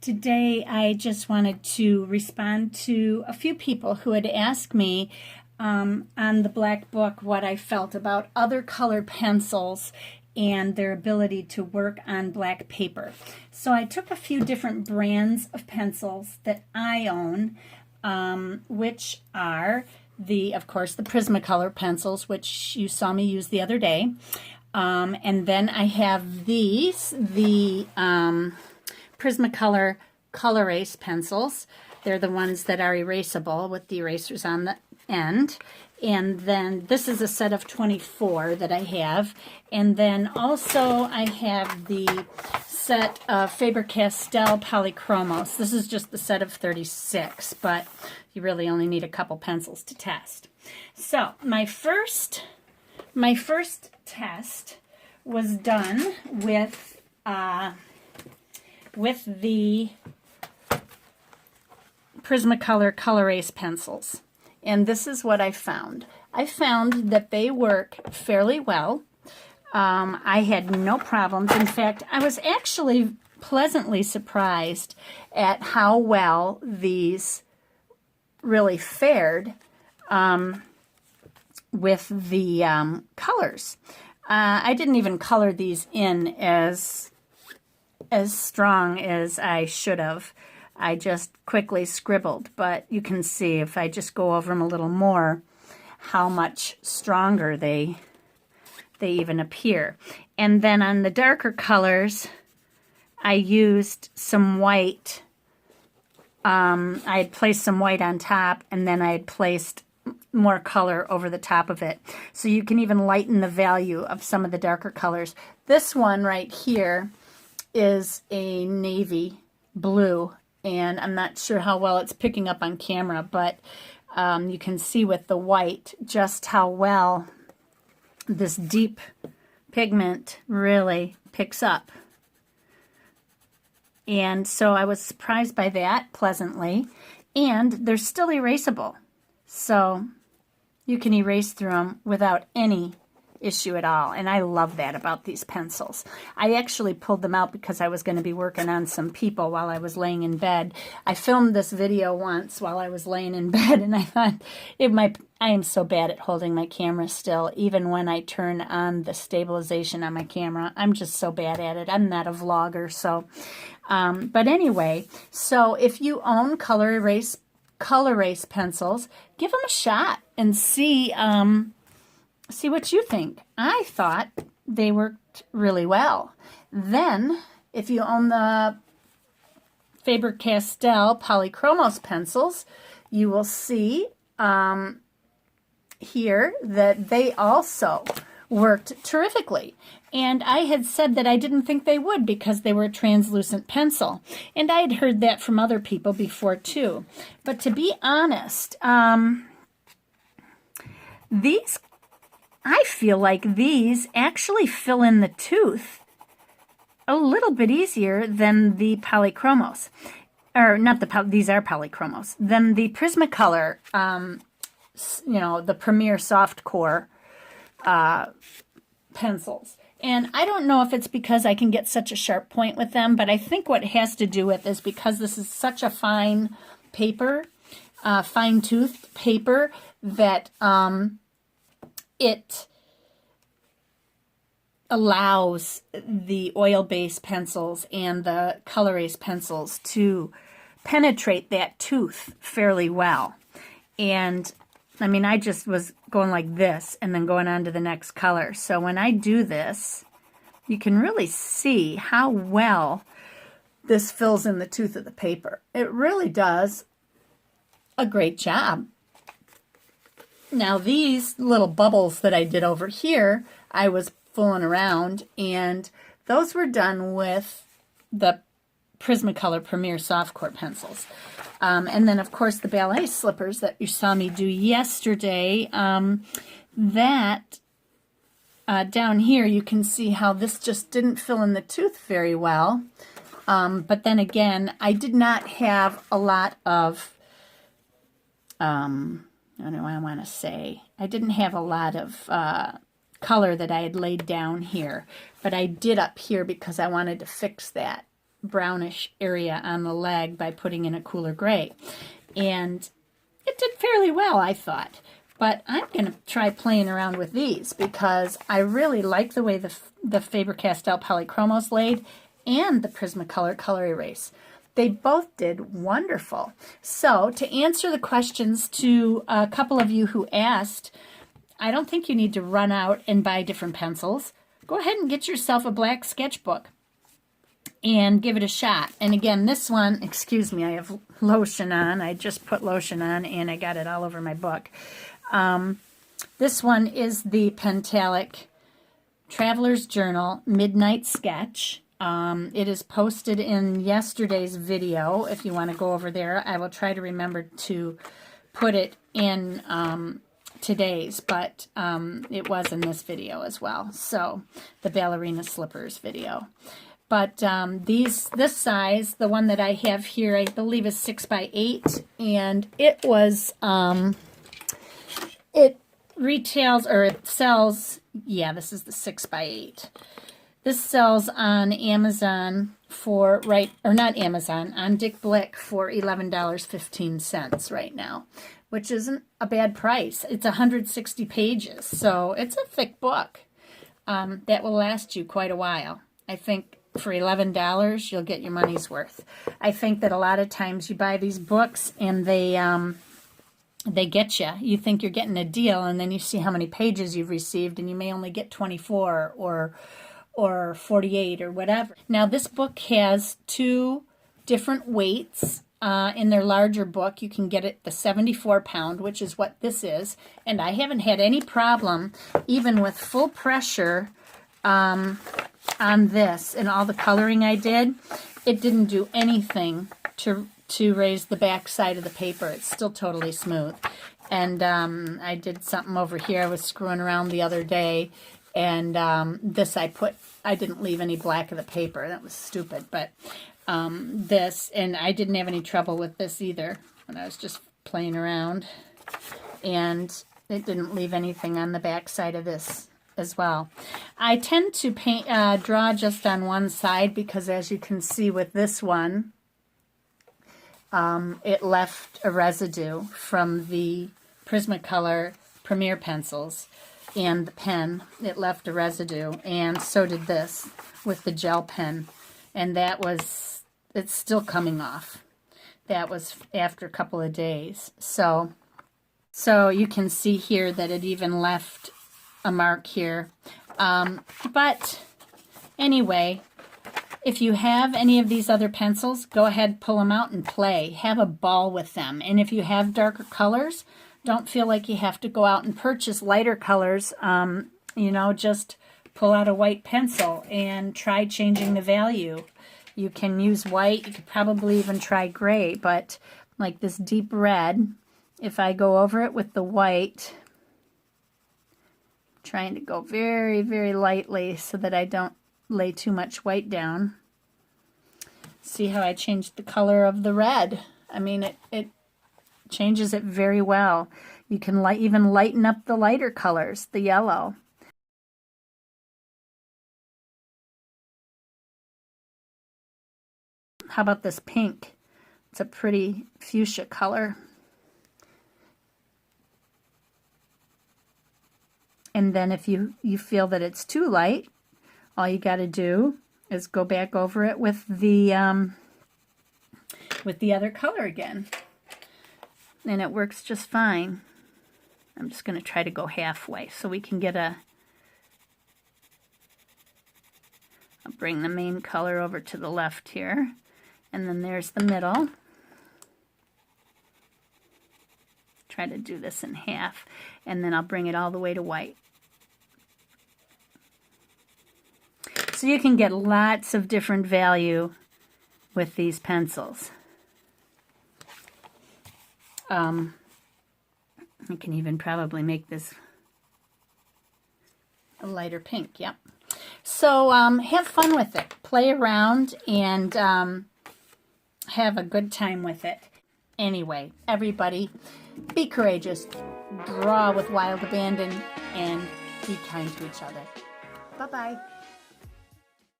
Today I just wanted to respond to a few people who had asked me on the Black Book what I felt about other color pencils and their ability to work on black paper. So I took a few different brands of pencils that I own, which are of course, the Prismacolor pencils, which you saw me use the other day. And then I have these, the Prismacolor Color Erase pencils. They're the ones that are erasable with the erasers on the end. And then this is a set of 24 that I have. And then also I have the set of Faber Castell Polychromos. This is just the set of 36, but you really only need a couple pencils to test. So my first test was done with the Prismacolor Color Erase pencils. And this is what I found. I found that they work fairly well. I had no problems. In fact, I was actually pleasantly surprised at how well these really fared with the colors. I didn't even color these in as strong as I should have. I just quickly scribbled, but you can see if I just go over them a little more how much stronger they even appear. And then on the darker colors, I used some white. I had placed some white on top, and then I had placed more color over the top of it. So you can even lighten the value of some of the darker colors. This one right here is a navy blue, and I'm not sure how well it's picking up on camera, but you can see with the white just how well this deep pigment really picks up. And so I was surprised by that pleasantly, and they're still erasable. So you can erase through them without any issue at all, and I love that about these pencils. I actually pulled them out because I was going to be working on some people while I was laying in bed. I filmed this video once while I was laying in bed, and I thought I am so bad at holding my camera still, even when I turn on the stabilization on my camera. I'm just so bad at it. I'm not a vlogger, so but anyway, so if you own color erase pencils, give them a shot and see what you think. I thought they worked really well. Then, if you own the Faber Castell Polychromos pencils, you will see here that they also worked terrifically. And I had said that I didn't think they would because they were a translucent pencil. And I had heard that from other people before too. But to be honest, I feel like these actually fill in the tooth a little bit easier than the Polychromos. Or not these are Polychromos. Than the Prismacolor, the Premier Soft Core pencils. And I don't know if it's because I can get such a sharp point with them, but I think what it has to do with is because this is such a fine paper, fine-toothed paper, that it allows the oil-based pencils and the color erase pencils to penetrate that tooth fairly well. And I mean, I just was going like this and then going on to the next color. So when I do this, you can really see how well this fills in the tooth of the paper. It really does a great job. Now these little bubbles that I did over here, I was fooling around, and those were done with the Prismacolor Premier Softcore pencils. And then, of course, the ballet slippers that you saw me do yesterday, down here you can see how this just didn't fill in the tooth very well. But then again, I did not have a lot of, I didn't have a lot of color that I had laid down here, but I did up here because I wanted to fix that brownish area on the leg by putting in a cooler gray. And it did fairly well, I thought. But I'm going to try playing around with these because I really like the way the Faber-Castell Polychromos laid and the Prismacolor Color Erase. They both did wonderful. So to answer the questions to a couple of you who asked, I don't think you need to run out and buy different pencils. Go ahead and get yourself a black sketchbook and give it a shot. And again, this one, excuse me, I have lotion on. I just put lotion on and I got it all over my book. This one is the Pentalic Traveler's Journal Midnight Sketch. It is posted in yesterday's video. If you want to go over there, I will try to remember to put it in today's, but it was in this video as well. So the ballerina slippers video. But this size, the one that I have here, I believe is 6x8, and it was it retails, or it sells, yeah, this is the 6x8. This sells on Amazon for, not Amazon, on Dick Blick for $11.15 right now, which isn't a bad price. It's 160 pages, so it's a thick book that will last you quite a while. I think for $11, you'll get your money's worth. I think that a lot of times you buy these books and they get you. You think you're getting a deal, and then you see how many pages you've received, and you may only get 24 or 48 or whatever. Now, this book has 2 different weights. In their larger book, you can get it the 74-pound, which is what this is, and I haven't had any problem, even with full pressure on this and all the coloring I did. It didn't do anything to raise the back side of the paper. It's still totally smooth. And I did something over here. I was screwing around the other day, and this I didn't leave any black of the paper. That was stupid. But this, and I didn't have any trouble with this either when I was just playing around. And it didn't leave anything on the back side of this as well. I tend to draw just on one side because, as you can see with this one, it left a residue from the Prismacolor Premier pencils and the pen. It left a residue, and so did this with the gel pen, and it's still coming off. That was after a couple of days. So you can see here that it even left a mark here. But anyway, if you have any of these other pencils, go ahead, pull them out and play. Have a ball with them. And if you have darker colors, don't feel like you have to go out and purchase lighter colors. Just pull out a white pencil and try changing the value. You can use white. You could probably even try gray, but like this deep red, if I go over it with the white, trying to go very, very lightly so that I don't lay too much white down. See how I changed the color of the red? I mean, it changes it very well. You can even lighten up the lighter colors, the yellow. How about this pink? It's a pretty fuchsia color. And then if you feel that it's too light, all you got to do is go back over it with the other color again. And it works just fine. I'm just going to try to go halfway so we can get I'll bring the main color over to the left here. And then there's the middle. Try to do this in half. And then I'll bring it all the way to white. So you can get lots of different value with these pencils. I can even probably make this a lighter pink, yep. So have fun with it. Play around and have a good time with it. Anyway, everybody, be courageous, draw with wild abandon, and be kind to each other. Bye-bye.